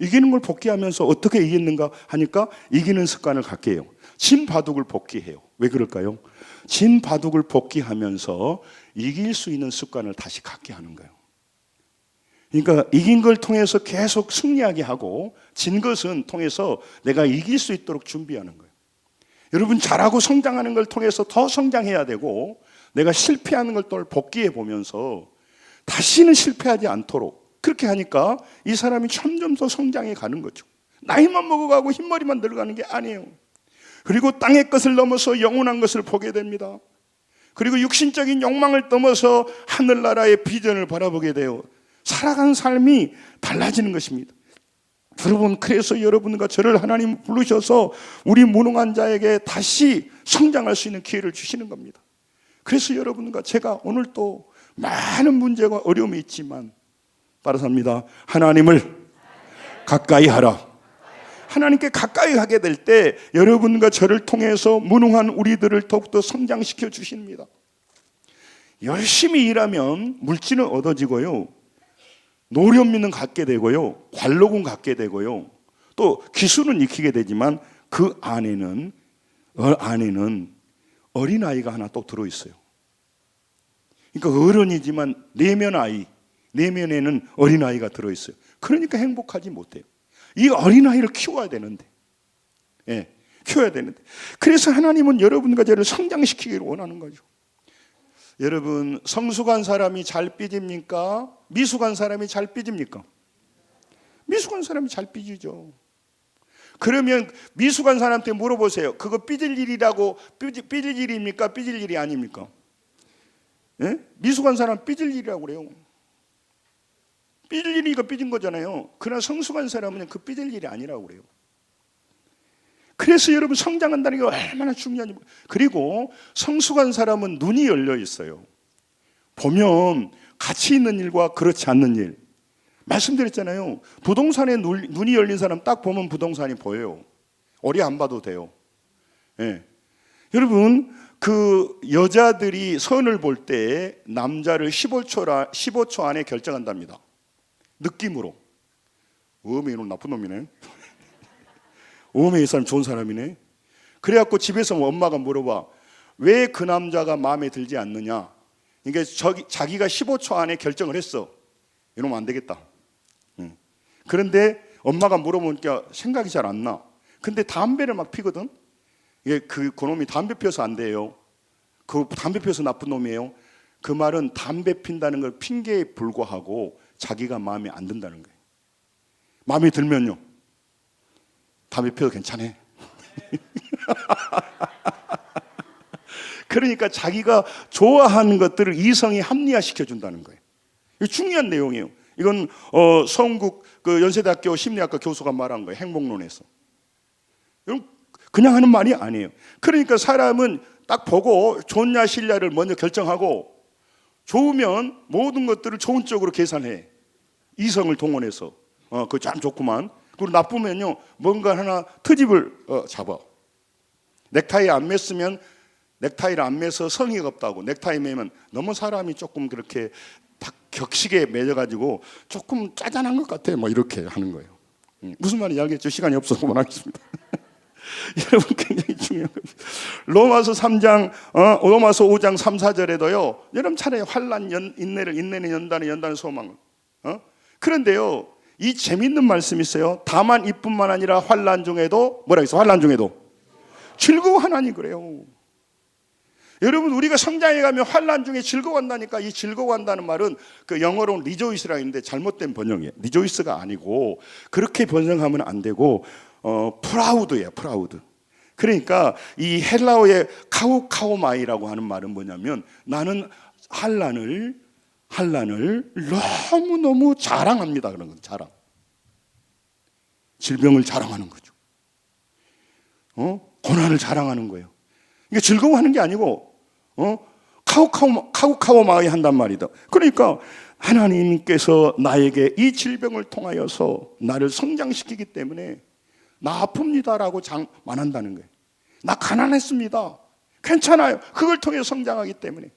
B: 이기는 걸 복귀하면서 어떻게 이겼는가 하니까 이기는 습관을 갖게 해요. 진 바둑을 복귀해요. 왜 그럴까요? 진 바둑을 복귀하면서 이길 수 있는 습관을 다시 갖게 하는 거예요. 그러니까 이긴 걸 통해서 계속 승리하게 하고 진 것은 통해서 내가 이길 수 있도록 준비하는 거예요. 여러분, 잘하고 성장하는 걸 통해서 더 성장해야 되고 내가 실패하는 걸 또 복귀해 보면서 다시는 실패하지 않도록 그렇게 하니까 이 사람이 점점 더 성장해 가는 거죠. 나이만 먹어가고 흰머리만 늙어가는 게 아니에요. 그리고 땅의 것을 넘어서 영원한 것을 보게 됩니다. 그리고 육신적인 욕망을 넘어서 하늘나라의 비전을 바라보게 돼요. 살아가는 삶이 달라지는 것입니다. 여러분, 그래서 여러분과 저를 하나님 부르셔서 우리 무능한 자에게 다시 성장할 수 있는 기회를 주시는 겁니다. 그래서 여러분과 제가 오늘 또 많은 문제가 어려움이 있지만 따라서 합니다. 하나님을 가까이 하라. 하나님께 가까이 하게 될 때 여러분과 저를 통해서 무능한 우리들을 더욱더 성장시켜 주십니다. 열심히 일하면 물질은 얻어지고요, 노련미는 갖게 되고요, 관록은 갖게 되고요, 또 기술은 익히게 되지만 그 안에는 어린아이가 하나 또 들어있어요. 그러니까 어른이지만 내면에는 어린아이가 들어있어요. 그러니까 행복하지 못해요. 이 어린아이를 키워야 되는데, 키워야 되는데. 그래서 하나님은 여러분과 저를 성장시키기를 원하는 거죠. 여러분, 성숙한 사람이 잘 삐집니까? 미숙한 사람이 잘 삐집니까? 미숙한 사람이 잘 삐지죠. 그러면 미숙한 사람한테 물어보세요. 그거 삐질 일이라고, 삐질 일입니까? 삐질 일이 아닙니까? 미숙한 사람 삐질 일이라고 그래요. 삐질 일이니까 삐진 거잖아요. 그러나 성숙한 사람은 그 삐질 일이 아니라고 그래요. 그래서 여러분, 성장한다는 게 얼마나 중요한지. 그리고 성숙한 사람은 눈이 열려 있어요. 보면 가치 있는 일과 그렇지 않는 일. 말씀드렸잖아요. 부동산에 눈이 열린 사람 딱 보면 부동산이 보여요. 어리 안 봐도 돼요. 여러분, 그 여자들이 선을 볼 때 남자를 15초 안에 결정한답니다. 느낌으로. 이놈 나쁜 놈이네. 이 사람 좋은 사람이네. 그래갖고 집에서 엄마가 물어봐. 왜 그 남자가 마음에 들지 않느냐. 그러니까 자기가 15초 안에 결정을 했어. 이러면 안 되겠다. 그런데 엄마가 물어보니까 생각이 잘 안 나. 근데 담배를 막 피거든. 그놈이 담배 피워서 안 돼요. 그 담배 피워서 나쁜 놈이에요. 그 말은 담배 핀다는 걸 핑계에 불과하고 자기가 마음에 안 든다는 거예요. 마음에 들면요, 담배 피워도 괜찮아. 그러니까 자기가 좋아하는 것들을 이성이 합리화시켜 준다는 거예요. 이거 중요한 내용이에요. 이건 성국 그 연세대학교 심리학과 교수가 말한 거예요. 행복론에서. 이건 그냥 하는 말이 아니에요. 그러니까 사람은 딱 보고 좋냐 싫냐를 먼저 결정하고, 좋으면 모든 것들을 좋은 쪽으로 계산해. 이성을 동원해서. 그거 참 좋구만. 그리고 나쁘면요, 뭔가 하나 트집을 잡아. 넥타이 안 맸으면 넥타이를 안 매서 성의가 없다고. 넥타이 매면 너무 사람이 조금 그렇게 딱 격식에 매여가지고 조금 짜잔한 것 같아. 뭐 이렇게 하는 거예요. 무슨 말인지 알겠죠? 시간이 없어서 그만하겠습니다. 여러분, 굉장히 중요한 겁니다. 로마서 5장 3, 4절에도요, 여러분 차라리 환난 인내를, 인내는 연단을, 연단은 소망을. 그런데요, 이 재밌는 말씀이 있어요. 다만 이뿐만 아니라 환난 중에도 뭐라 했어? 환난 중에도 즐거워하나니 그래요. 여러분, 우리가 성장해 가면 환난 중에 즐거워한다니까. 이 즐거워한다는 말은 그 영어로는 리조이스라 했는데 잘못된 번역이에요. 리조이스가 아니고, 그렇게 번역하면 안 되고 프라우드예요. 프라우드. 그러니까 이 헬라어의 카우카오마이라고 하는 말은 뭐냐면, 나는 환난을 너무너무 자랑합니다. 그런 건 자랑. 질병을 자랑하는 거죠. 고난을 자랑하는 거예요. 이게 즐거워하는 게 아니고 카우카오마이 한단 말이다. 그러니까 하나님께서 나에게 이 질병을 통하여서 나를 성장시키기 때문에 나 아픕니다라고 말한다는 거예요. 나 가난했습니다. 괜찮아요. 그걸 통해 성장하기 때문에.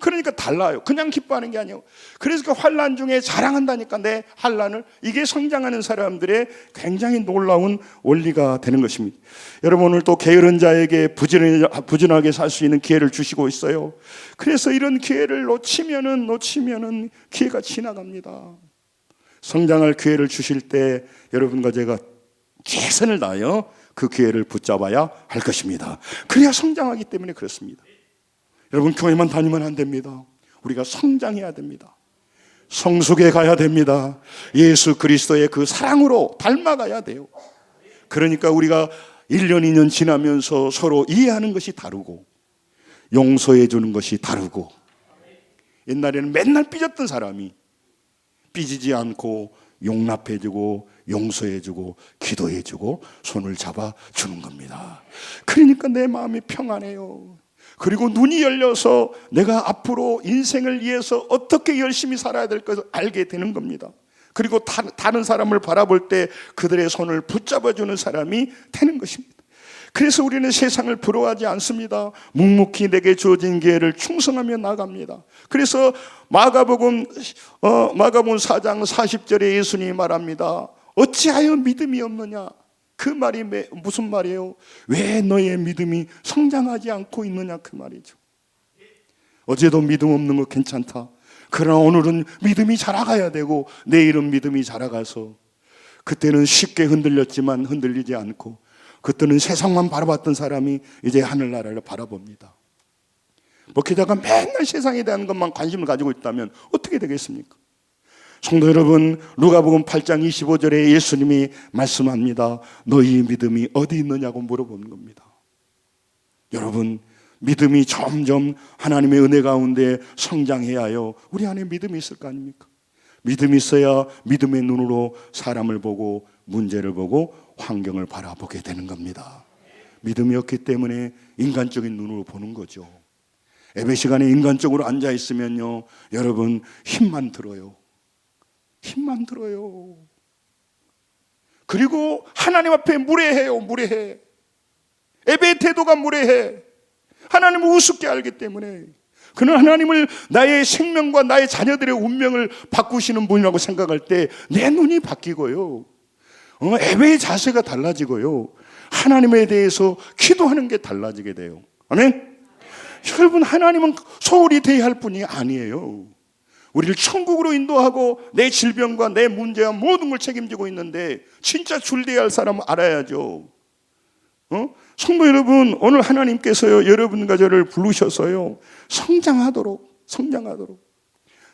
B: 그러니까 달라요. 그냥 기뻐하는 게 아니에요. 그래서 그 환난 중에 자랑한다니까, 내 환난을. 이게 성장하는 사람들의 굉장히 놀라운 원리가 되는 것입니다. 여러분, 오늘 또 게으른 자에게 부지런하게 살 수 있는 기회를 주시고 있어요. 그래서 이런 기회를 놓치면은 기회가 지나갑니다. 성장할 기회를 주실 때 여러분과 제가 최선을 다하여 그 기회를 붙잡아야 할 것입니다. 그래야 성장하기 때문에 그렇습니다. 여러분, 교회만 다니면 안 됩니다. 우리가 성장해야 됩니다. 성숙해 가야 됩니다. 예수 그리스도의 그 사랑으로 닮아가야 돼요. 그러니까 우리가 1년, 2년 지나면서 서로 이해하는 것이 다르고, 용서해 주는 것이 다르고, 옛날에는 맨날 삐졌던 사람이 삐지지 않고 용납해주고 용서해주고 기도해주고 손을 잡아주는 겁니다. 그러니까 내 마음이 평안해요. 그리고 눈이 열려서 내가 앞으로 인생을 위해서 어떻게 열심히 살아야 될 것을 알게 되는 겁니다. 그리고 다른 사람을 바라볼 때 그들의 손을 붙잡아주는 사람이 되는 것입니다. 그래서 우리는 세상을 부러워하지 않습니다. 묵묵히 내게 주어진 기회를 충성하며 나갑니다. 그래서 마가복음 4장 40절에 예수님이 말합니다. 어찌하여 믿음이 없느냐? 그 말이 무슨 말이에요? 왜 너의 믿음이 성장하지 않고 있느냐, 그 말이죠. 어제도 믿음 없는 거 괜찮다. 그러나 오늘은 믿음이 자라가야 되고, 내일은 믿음이 자라가서, 그때는 쉽게 흔들렸지만 흔들리지 않고, 그때는 세상만 바라봤던 사람이 이제 하늘나라를 바라봅니다. 목회자가 맨날 세상에 대한 것만 관심을 가지고 있다면 어떻게 되겠습니까? 성도 여러분, 누가복음 8장 25절에 예수님이 말씀합니다. 너희 믿음이 어디 있느냐고 물어보는 겁니다. 여러분, 믿음이 점점 하나님의 은혜 가운데 성장해야 해요. 우리 안에 믿음이 있을 거 아닙니까? 믿음이 있어야 믿음의 눈으로 사람을 보고 문제를 보고 환경을 바라보게 되는 겁니다. 믿음이 없기 때문에 인간적인 눈으로 보는 거죠. 예배 시간에 인간적으로 앉아 있으면요, 여러분 힘만 들어요. 힘만 들어요. 그리고 하나님 앞에 무례해요. 무례해. 예배의 태도가 무례해. 하나님을 우습게 알기 때문에. 그는 하나님을 나의 생명과 나의 자녀들의 운명을 바꾸시는 분이라고 생각할 때 내 눈이 바뀌고요, 예배의 자세가 달라지고요, 하나님에 대해서 기도하는 게 달라지게 돼요. 아멘. 여러분, 하나님은 소홀히 대할 분이 아니에요. 우리를 천국으로 인도하고 내 질병과 내 문제와 모든 걸 책임지고 있는데, 진짜 줄대야 할 사람은 알아야죠. 성도 여러분, 오늘 하나님께서요, 여러분과 저를 부르셔서요, 성장하도록.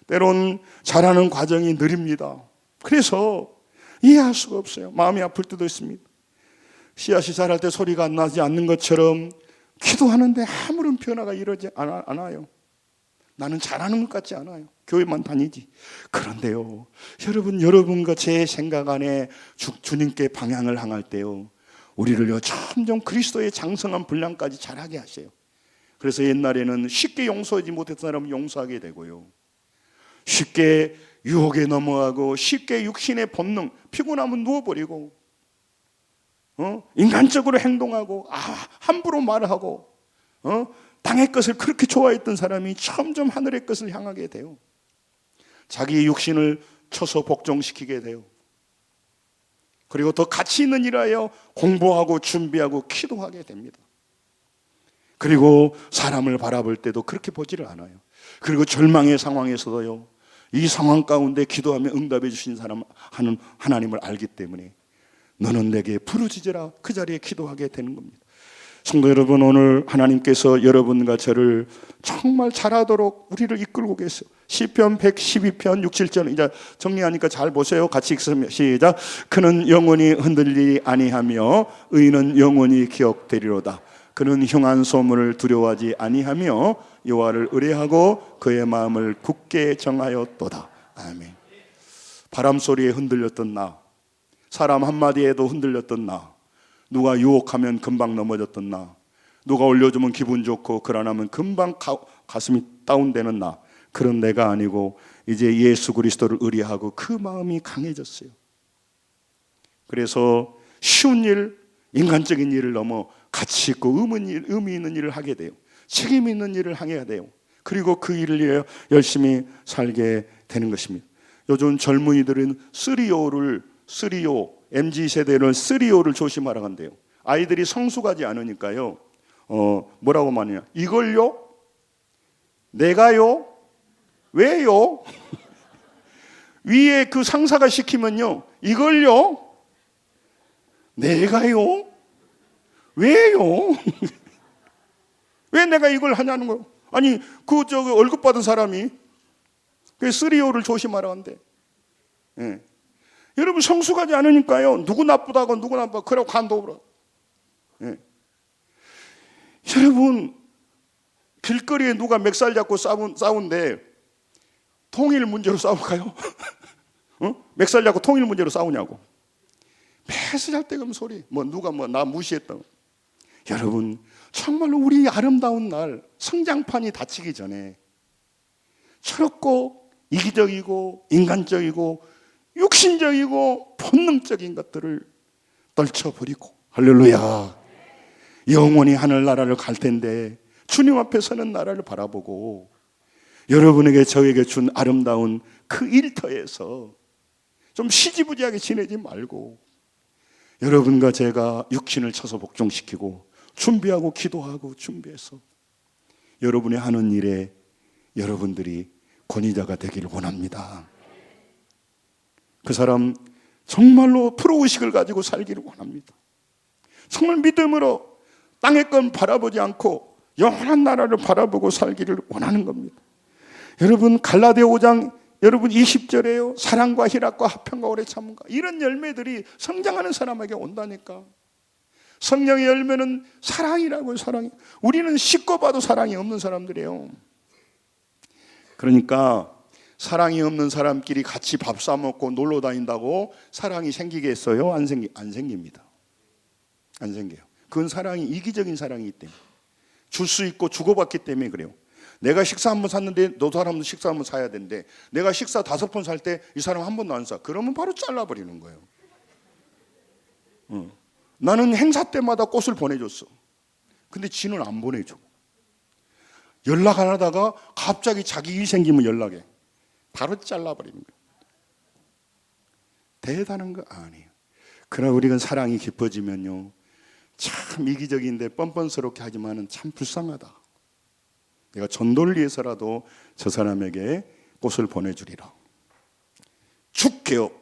B: 때론 자라는 과정이 느립니다. 그래서 이해할 수가 없어요. 마음이 아플 때도 있습니다. 씨앗이 자랄 때 소리가 안 나지 않는 것처럼 기도하는데 아무런 변화가 이러지 않아요. 나는 잘하는 것 같지 않아요. 교회만 다니지. 그런데요, 여러분과 제 생각 안에 주님께 방향을 향할 때요, 우리를요 점점 그리스도의 장성한 분량까지 자라게 하세요. 그래서 옛날에는 쉽게 용서하지 못했던 사람은 용서하게 되고요, 쉽게 유혹에 넘어가고 쉽게 육신의 본능, 피곤하면 누워버리고, 인간적으로 행동하고, 함부로 말하고, 땅의 것을 그렇게 좋아했던 사람이 점점 하늘의 것을 향하게 돼요. 자기의 육신을 쳐서 복종시키게 돼요. 그리고 더 가치 있는 일하여 공부하고 준비하고 기도하게 됩니다. 그리고 사람을 바라볼 때도 그렇게 보지를 않아요. 그리고 절망의 상황에서도요, 이 상황 가운데 기도하며 응답해 주신 사람 하나님을 알기 때문에 너는 내게 부르짖으라, 그 자리에 기도하게 되는 겁니다. 성도 여러분, 오늘 하나님께서 여러분과 저를 정말 잘하도록 우리를 이끌고 계세요. 시편 112편 6, 7절 이제 정리하니까 잘 보세요. 같이 읽습니다. 시작. 그는 영원히 흔들리지 아니하며 의인은 영원히 기억되리로다. 그는 흉한 소문을 두려워하지 아니하며 여호와를 의뢰하고 그의 마음을 굳게 정하였도다. 아멘. 바람 소리에 흔들렸던 나, 사람 한마디에도 흔들렸던 나, 누가 유혹하면 금방 넘어졌던 나, 누가 올려주면 기분 좋고 그러나면 금방 가슴이 다운되는 나, 그런 내가 아니고 이제 예수 그리스도를 의뢰하고 그 마음이 강해졌어요. 그래서 쉬운 일, 인간적인 일을 넘어 가치 있고 의미 있는 일을 하게 돼요. 책임 있는 일을 해야 돼요. 그리고 그 일을 위해 열심히 살게 되는 것입니다. 요즘 젊은이들은 3O, MZ세대는 3O를 조심하라고 한대요. 아이들이 성숙하지 않으니까요, 뭐라고 말하냐, 이걸요? 내가요? 왜요? 위에 그 상사가 시키면요, 이걸요? 내가요? 왜요? 왜 내가 이걸 하냐는 거예요. 아니 월급 받은 사람이 그 3O를 조심하라고 한대. 예. 여러분 성숙하지 않으니까요, 누구 나쁘다고 누구 나쁘다고 그러고 간도로. 예. 여러분 길거리에 누가 멱살 잡고 싸운데 통일 문제로 싸울까요? 멱살 잡고 통일 문제로 싸우냐고. 매스 잘 때금 소리, 누가 나 무시했다고. 여러분 정말로 우리 아름다운 날, 성장판이 닫히기 전에 철없고 이기적이고 인간적이고 육신적이고 본능적인 것들을 떨쳐버리고, 할렐루야, 영원히 하늘나라를 갈 텐데 주님 앞에 서는 나라를 바라보고 여러분에게 저에게 준 아름다운 그 일터에서 좀 시지부지하게 지내지 말고 여러분과 제가 육신을 쳐서 복종시키고 준비하고 기도하고 준비해서 여러분이 하는 일에 여러분들이 권위자가 되기를 원합니다. 그 사람 정말로 프로의식을 가지고 살기를 원합니다. 정말 믿음으로 땅의 건 바라보지 않고 영원한 나라를 바라보고 살기를 원하는 겁니다. 여러분 갈라디아 5장 여러분 20절에요. 사랑과 희락과 화평과 오래 참음과 이런 열매들이 성장하는 사람에게 온다니까. 성령의 열매는 사랑이라고요. 사랑이. 우리는 씻고 봐도 사랑이 없는 사람들이에요. 그러니까 사랑이 없는 사람끼리 같이 밥 사 먹고 놀러 다닌다고 사랑이 생기겠어요? 안 생깁니다. 안 생겨요. 그건 사랑이 이기적인 사랑이기 때문에, 줄 수 있고 주고받기 때문에 그래요. 내가 식사 한 번 샀는데 너 사람도 식사 한 번 사야 되는데 내가 식사 5번 살 때 이 사람 한 번도 안 사. 그러면 바로 잘라버리는 거예요. 나는 행사 때마다 꽃을 보내줬어. 근데 지는 안 보내줘. 연락 안 하다가 갑자기 자기 일 생기면 연락해. 바로 잘라버리는 거예요. 대단한 거 아니에요. 그러나 우리가 사랑이 깊어지면요, 참 이기적인데 뻔뻔스럽게 하지만은 참 불쌍하다. 내가 전도를 위해서라도 저 사람에게 꽃을 보내주리라. 죽게요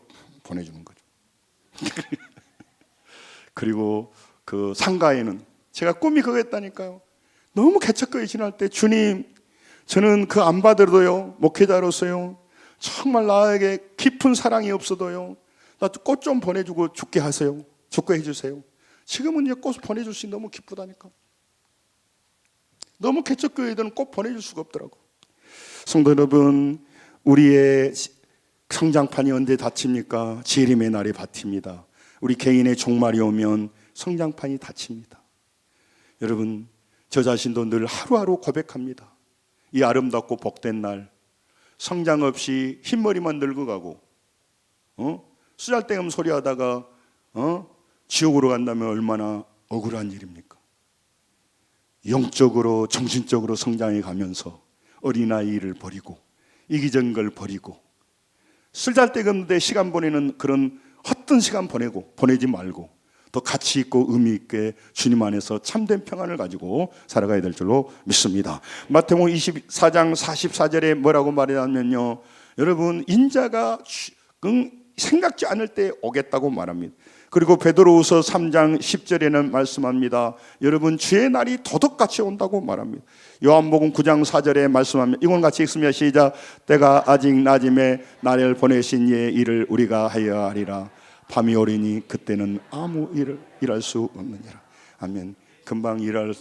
B: 보내주는 거죠. 그리고 그 상가에는 제가 꿈이 그거였다니까요. 너무 개척거리 지날 때, 주님 저는 그 안 받으러도요, 목회자로서요 정말 나에게 깊은 사랑이 없어도요 나 꽃 좀 보내주고 죽게 하세요. 죽게 해주세요. 지금은 이제 꽃 보내줄 수 너무 기쁘다니까. 너무 개척교회들은 꽃 보내줄 수가 없더라고. 성도 여러분, 우리의 성장판이 언제 닫힙니까? 재림의 날이 닫힙니다. 우리 개인의 종말이 오면 성장판이 닫힙니다. 여러분, 저 자신도 늘 하루하루 고백합니다. 이 아름답고 복된 날, 성장 없이 흰머리만 늙어가고 쓰잘데없는 소리 하다가 지옥으로 간다면 얼마나 억울한 일입니까? 영적으로 정신적으로 성장해 가면서 어린아이를 버리고 이기적인 걸 버리고 쓸데없는데 시간 보내는 그런 헛된 시간 보내지 말고 더 가치 있고 의미 있게 주님 안에서 참된 평안을 가지고 살아가야 될 줄로 믿습니다. 마태복음 24장 44절에 뭐라고 말하냐면요, 여러분 인자가 생각지 않을 때 오겠다고 말합니다. 그리고 베드로후서 3장 10절에는 말씀합니다. 여러분 주의 날이 도둑같이 온다고 말합니다. 요한복음 9장 4절에 말씀합니다. 이건 같이 읽으면 시작. 때가 아직 낮음에 나를 보내신 이의 일을 우리가 하여야 하리라. 밤이 오리니 그때는 아무 일을 일할 수 없느니라. 아멘. 금방 일할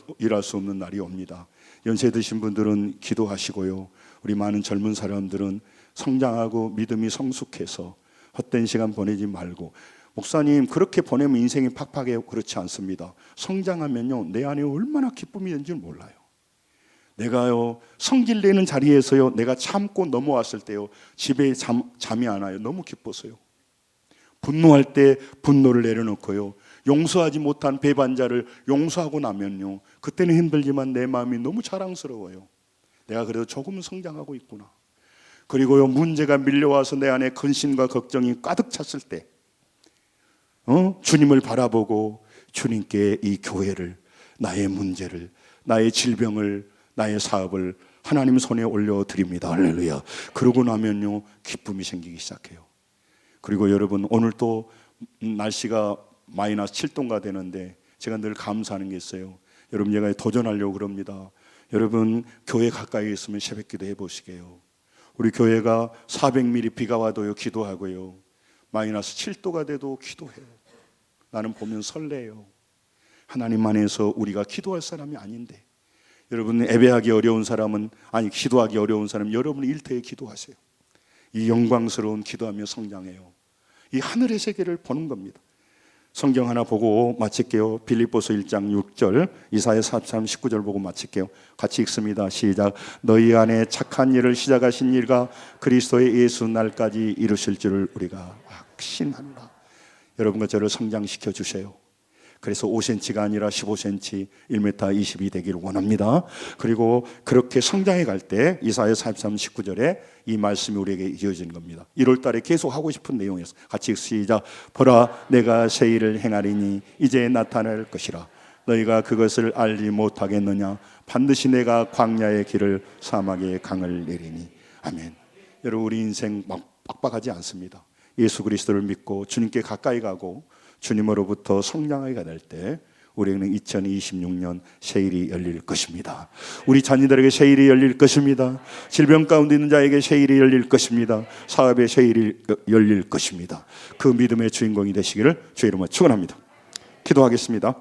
B: 수 없는 날이 옵니다. 연세 드신 분들은 기도하시고요. 우리 많은 젊은 사람들은 성장하고 믿음이 성숙해서 헛된 시간 보내지 말고, 목사님 그렇게 보내면 인생이 팍팍해요. 그렇지 않습니다. 성장하면요 내 안에 얼마나 기쁨이 있는지 몰라요. 내가요 성질 내는 자리에서요 내가 참고 넘어왔을 때요 집에 잠이 안 와요. 너무 기뻐서요. 분노할 때 분노를 내려놓고요, 용서하지 못한 배반자를 용서하고 나면요 그때는 힘들지만 내 마음이 너무 자랑스러워요. 내가 그래도 조금은 성장하고 있구나. 그리고요 문제가 밀려와서 내 안에 근심과 걱정이 가득 찼을 때 주님을 바라보고 주님께 이 교회를, 나의 문제를, 나의 질병을, 나의 사업을 하나님 손에 올려드립니다. 할렐루야. 그러고 나면요 기쁨이 생기기 시작해요. 그리고 여러분 오늘 또 날씨가 마이너스 7도가 되는데 제가 늘 감사하는 게 있어요. 여러분 제가 도전하려고 그럽니다. 여러분 교회 가까이 있으면 새벽기도 해보시게요. 우리 교회가 400mm 비가 와도요 기도하고요, 마이너스 7도가 돼도 기도해요. 나는 보면 설레요. 하나님 안에서 우리가 기도할 사람이 아닌데, 여러분 예배하기 어려운 사람은, 아니 기도하기 어려운 사람은 여러분 일터에 기도하세요. 이 영광스러운 기도하며 성장해요. 이 하늘의 세계를 보는 겁니다. 성경 하나 보고 마칠게요. 빌립보서 1장 6절, 이사야 43, 19절 보고 마칠게요. 같이 읽습니다. 시작. 너희 안에 착한 일을 시작하신 일가 그리스도의 예수 날까지 이루실 줄을 우리가 확신한다. 여러분과 저를 성장시켜 주세요. 그래서 5cm가 아니라 15cm, 1m 22 되기를 원합니다. 그리고 그렇게 성장해 갈 때 이사야 43, 19절에 이 말씀이 우리에게 이어지는 겁니다. 1월 달에 계속 하고 싶은 내용이었어요. 같이 시작. 보라 내가 새 일을 행하리니 이제 나타날 것이라. 너희가 그것을 알지 못하겠느냐. 반드시 내가 광야의 길을 사막의 강을 내리니. 아멘. 여러분 우리 인생 빡빡하지 않습니다. 예수 그리스도를 믿고 주님께 가까이 가고 주님으로부터 성장하게 될 때 우리는 2026년 새일이 열릴 것입니다. 우리 자녀들에게 새일이 열릴 것입니다. 질병 가운데 있는 자에게 새일이 열릴 것입니다. 사업에 새일이 열릴 것입니다. 그 믿음의 주인공이 되시기를 주의 이름으로 축원합니다. 기도하겠습니다.